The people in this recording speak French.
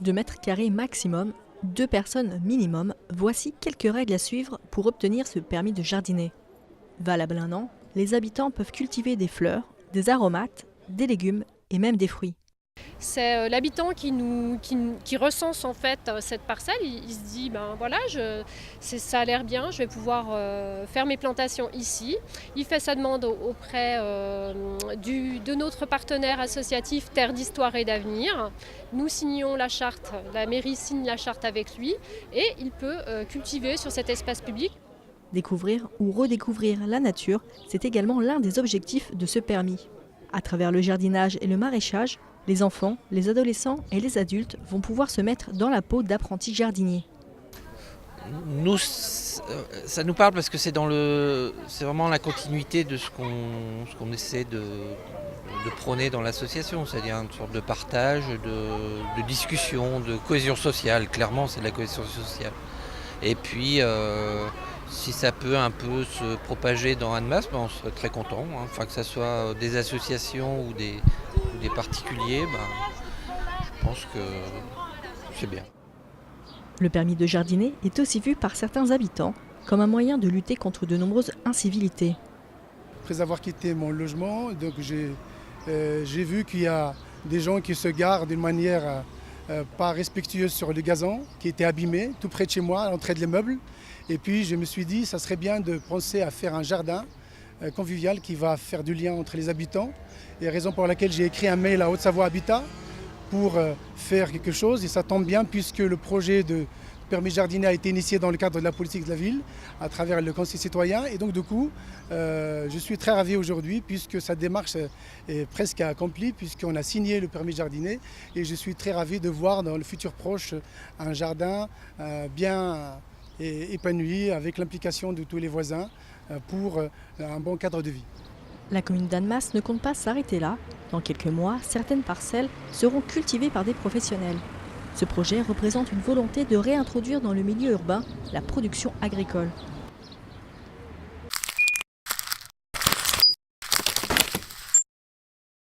2 mètres carrés maximum, 2 personnes minimum, voici quelques règles à suivre pour obtenir ce permis de jardiner. Valable 1 an, les habitants peuvent cultiver des fleurs, des aromates, des légumes et même des fruits. C'est l'habitant qui recense en fait cette parcelle. Il se dit ben voilà, ça a l'air bien, je vais pouvoir faire mes plantations ici. Il fait sa demande auprès de notre partenaire associatif Terre d'Histoire et d'Avenir. Nous signons la charte, la mairie signe la charte avec lui et il peut cultiver sur cet espace public. Découvrir ou redécouvrir la nature, c'est également l'un des objectifs de ce permis. À travers le jardinage et le maraîchage, les enfants, les adolescents et les adultes vont pouvoir se mettre dans la peau d'apprentis jardiniers. Nous, ça nous parle parce que c'est vraiment la continuité de ce qu'on essaie de prôner dans l'association, c'est-à-dire une sorte de partage, de discussion, de cohésion sociale. Clairement, c'est de la cohésion sociale. Et puis, si ça peut un peu se propager dans Annemasse, on serait très content. Enfin, que ce soit des associations ou des particuliers, je pense que c'est bien. Le permis de jardiner est aussi vu par certains habitants comme un moyen de lutter contre de nombreuses incivilités. Après avoir quitté mon logement, donc j'ai vu qu'il y a des gens qui se garent d'une manière pas respectueuse sur le gazon, qui était abîmé, tout près de chez moi, à l'entrée de l'immeuble. Et puis je me suis dit, ça serait bien de penser à faire un jardin convivial qui va faire du lien entre les habitants. Et raison pour laquelle j'ai écrit un mail à Haute-Savoie Habitat pour faire quelque chose. Et ça tombe bien puisque le projet de permis de jardiner a été initié dans le cadre de la politique de la ville à travers le Conseil citoyen. Et donc du coup, je suis très ravi aujourd'hui puisque sa démarche est presque accomplie puisqu'on a signé le permis de jardiner. Et je suis très ravi de voir dans le futur proche un jardin bien épanoui avec l'implication de tous les voisins pour un bon cadre de vie. La commune d'Annemasse ne compte pas s'arrêter là. Dans quelques mois, certaines parcelles seront cultivées par des professionnels. Ce projet représente une volonté de réintroduire dans le milieu urbain la production agricole.